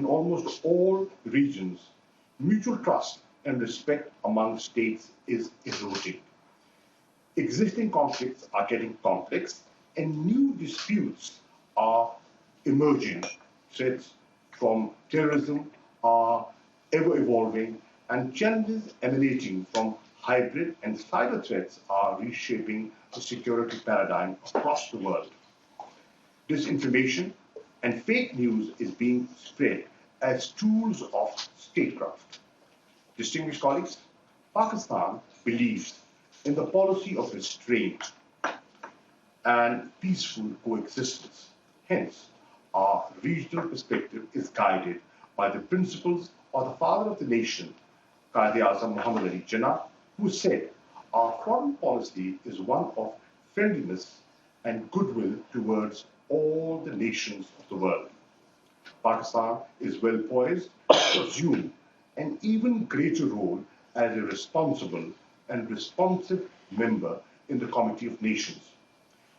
in almost all regions, mutual trust and respect among states is eroding. Existing conflicts are getting complex and new disputes are emerging. Threats from terrorism are ever evolving, and challenges emanating from hybrid and cyber threats are reshaping the security paradigm across the world. Disinformation and fake news is being spread as tools of statecraft. Distinguished colleagues, Pakistan believes in the policy of restraint and peaceful coexistence. Hence, our regional perspective is guided by the principles of the father of the nation, Quaid-e-Azam Muhammad Ali Jinnah, who said, "Our foreign policy is one of friendliness and goodwill towards all the nations of the world." Pakistan is well poised to assume an even greater role as a responsible and responsive member in the Committee of Nations.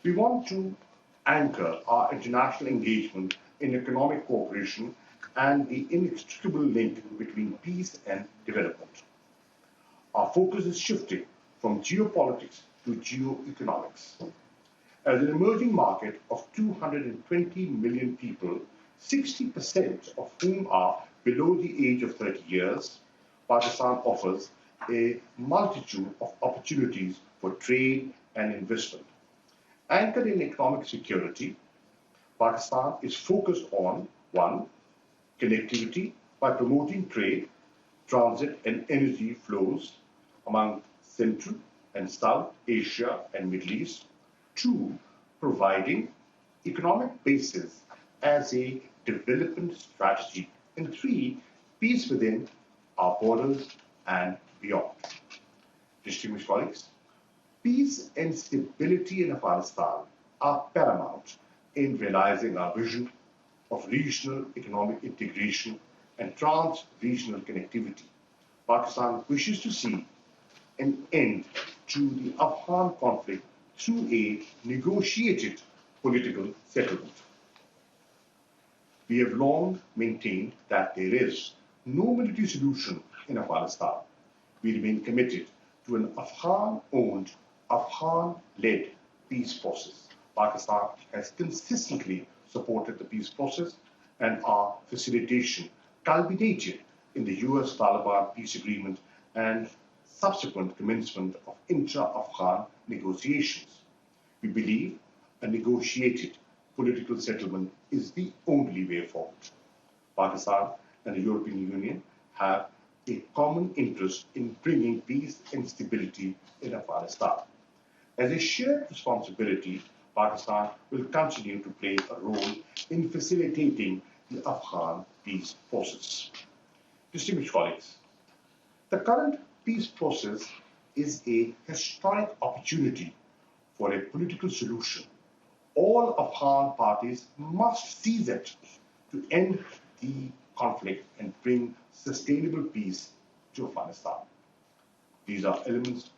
We want to anchor our international engagement in economic cooperation and the inextricable link between peace and development. Our focus is shifting from geopolitics to geoeconomics. As an emerging market of 220 million people, 60% of whom are below the age of 30 years, Pakistan offers a multitude of opportunities for trade and investment. Anchored in economic security, Pakistan is focused on 1. Connectivity by promoting trade, transit and energy flows among Central and South Asia and Middle East. 2. Providing economic basis as a development strategy. And 3. Peace within our borders and beyond. Distinguished colleagues, peace and stability in Afghanistan are paramount in realizing our vision of regional economic integration and trans-regional connectivity. Pakistan wishes to see an end to the Afghan conflict through a negotiated political settlement. We have long maintained that there is no military solution in Afghanistan. We remain committed to an Afghan-owned, Afghan-led peace process. Pakistan has consistently supported the peace process, and our facilitation culminated in the US-Taliban peace agreement and subsequent commencement of intra-Afghan negotiations. We believe a negotiated political settlement is the only way forward. Pakistan and the European Union have a common interest in bringing peace and stability in Afghanistan. As a shared responsibility, Pakistan will continue to play a role in facilitating the Afghan peace process. Distinguished colleagues, the current peace process is a historic opportunity for a political solution. All Afghan parties must seize it to end the conflict and bring sustainable peace to Afghanistan. There are elements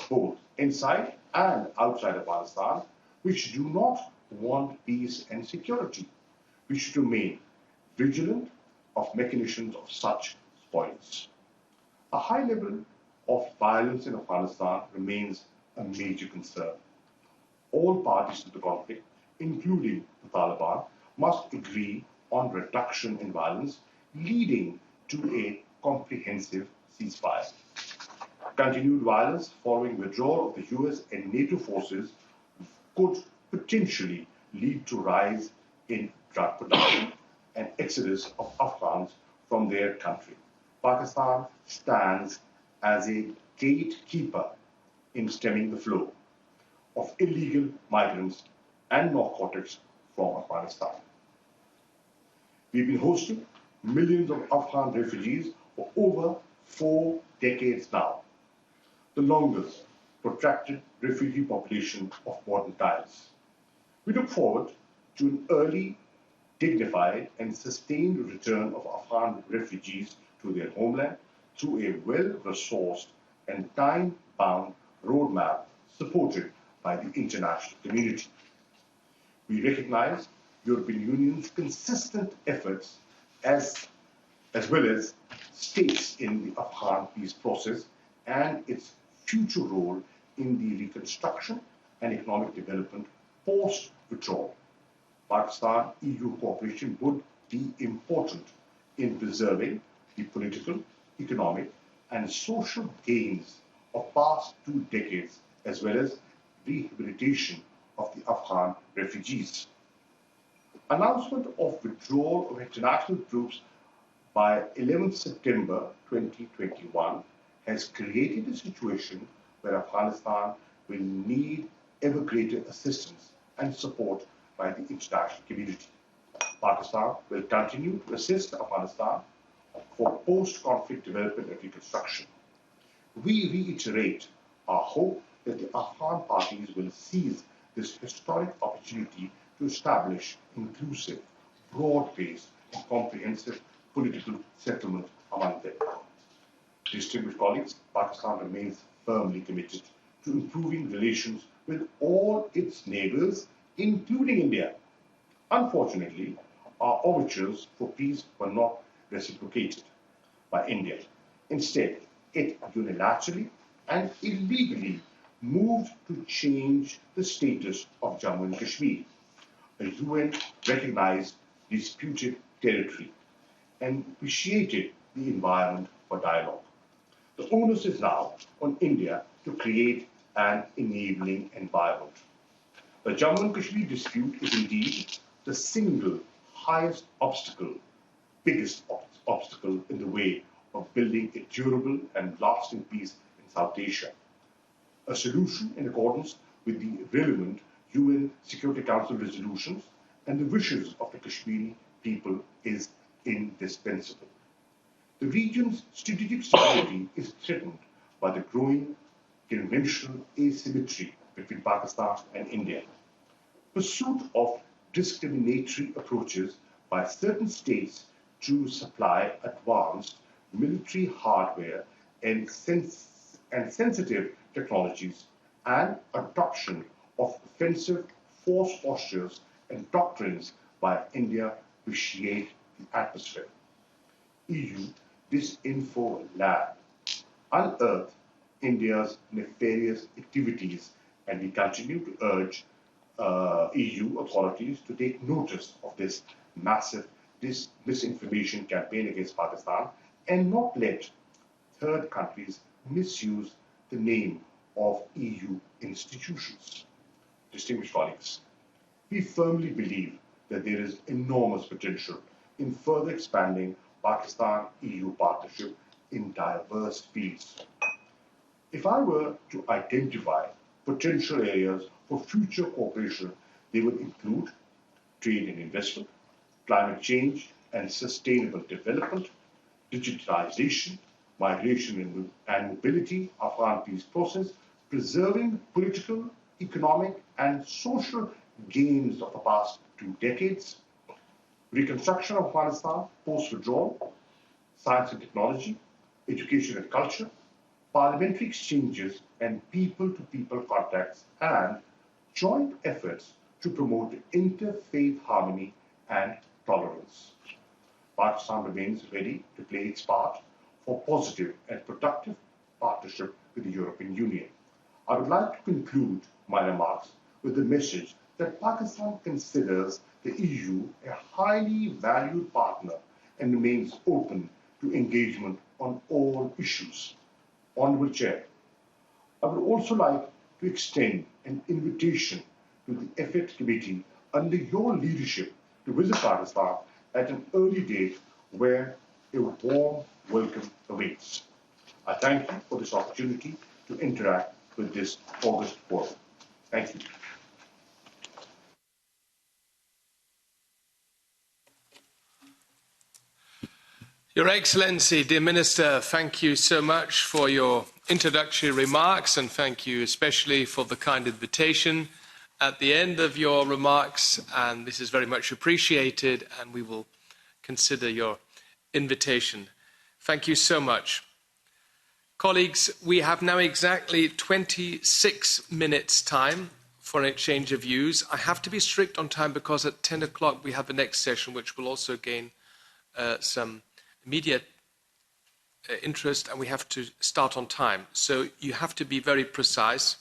both inside and outside Afghanistan which do not want peace and security. We should remain vigilant of mechanisms of such spoils. A high level of violence in Afghanistan remains a major concern. All parties to the conflict, including the Taliban, must agree on reduction in violence, leading to a comprehensive ceasefire. Continued violence following withdrawal of the US and NATO forces could potentially lead to rise in drug production and exodus of Afghans from their country. Pakistan stands as a gatekeeper in stemming the flow of illegal migrants and narcotics from Afghanistan. We've been hosting millions of Afghan refugees for over 4 decades now, the longest protracted refugee population of modern times. We look forward to an early, dignified and sustained return of Afghan refugees to their homeland through a well-resourced and time-bound roadmap supported by the international community. We recognize European Union's consistent efforts as well as states in the Afghan peace process and its future role in the reconstruction and economic development post-withdrawal. Pakistan-EU cooperation would be important in preserving the political, economic and social gains of past 2 decades as well as rehabilitation of the Afghan refugees. Announcement of withdrawal of international troops by 11 September 2021 has created a situation where Afghanistan will need ever greater assistance and support by the international community. Pakistan will continue to assist Afghanistan for post-conflict development and reconstruction. We reiterate our hope that the Afghan parties will seize this historic opportunity to establish inclusive, broad-based and comprehensive political settlement among them. Distinguished colleagues, Pakistan remains firmly committed to improving relations with all its neighbours, including India. Unfortunately, our overtures for peace were not reciprocated by India. Instead, it unilaterally and illegally moved to change the status of Jammu and Kashmir, a UN-recognized disputed territory, and vitiated the environment for dialogue. The onus is now on India to create an enabling environment. The Jammu and Kashmir dispute is indeed the single highest obstacle, biggest obstacle in the way of building a durable and lasting peace in South Asia. A solution in accordance with the relevant UN Security Council resolutions and the wishes of the Kashmiri people is indispensable. The region's strategic stability is threatened by the growing conventional asymmetry between Pakistan and India. Pursuit of discriminatory approaches by certain states to supply advanced military hardware and sensitive technologies and adoption of offensive force postures and doctrines by India vitiate the atmosphere. EU Disinfo Lab unearthed India's nefarious activities, and we continue to urge EU authorities to take notice of this massive misinformation campaign against Pakistan and not let third countries misuse the name of EU institutions. Distinguished colleagues, we firmly believe that there is enormous potential in further expanding Pakistan-EU partnership in diverse fields. If I were to identify potential areas for future cooperation, they would include trade and investment, climate change and sustainable development, digitalization, migration and mobility, Afghan peace process, preserving political, economic and social gains of the past 2 decades, reconstruction of Afghanistan post-withdrawal, science and technology, education and culture, parliamentary exchanges and people-to-people contacts, and joint efforts to promote interfaith harmony and tolerance. Pakistan remains ready to play its part for positive and productive partnership with the European Union. I would like to conclude my remarks with the message that Pakistan considers the EU a highly valued partner and remains open to engagement on all issues. Honourable Chair, I would also like to extend an invitation to the EFET Committee under your leadership to visit Pakistan at an early date where a warm welcome awaits. I thank you for this opportunity to interact with this August forum. Thank you. Your Excellency, dear Minister, thank you so much for your introductory remarks, and thank you especially for the kind invitation at the end of your remarks, and this is very much appreciated, and we will consider your invitation. Thank you so much. Colleagues, we have now exactly 26 minutes' time for an exchange of views. I have to be strict on time because at 10 o'clock we have the next session, which will also gain some immediate interest, and we have to start on time. So you have to be very precise.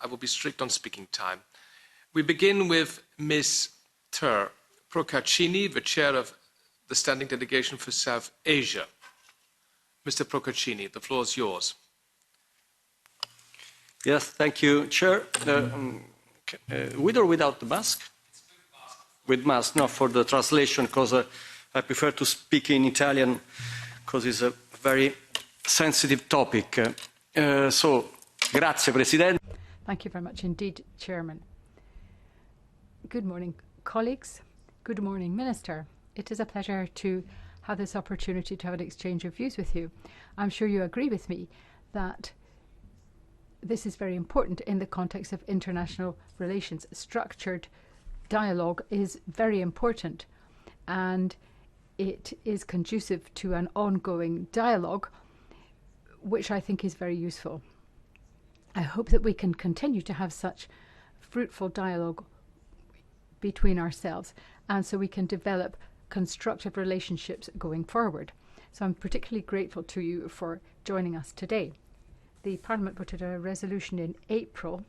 I will be strict on speaking time. We begin with Ms. Procaccini, the chair of the Standing Delegation for South Asia. Mr. Procaccini, the floor is yours. Yes, thank you, Chair. With or without the mask? With mask, no, for the translation, because I prefer to speak in Italian, because it's a very sensitive topic. So, grazie, Presidente. Thank you very much indeed, Chairman. Good morning, colleagues. Good morning, Minister. It is a pleasure to have this opportunity to have an exchange of views with you. I'm sure you agree with me that this is very important in the context of international relations. Structured dialogue is very important, and it is conducive to an ongoing dialogue, which I think is very useful. I hope that we can continue to have such fruitful dialogue between ourselves, and so we can develop constructive relationships going forward. So I'm particularly grateful to you for joining us today. The Parliament voted a resolution in April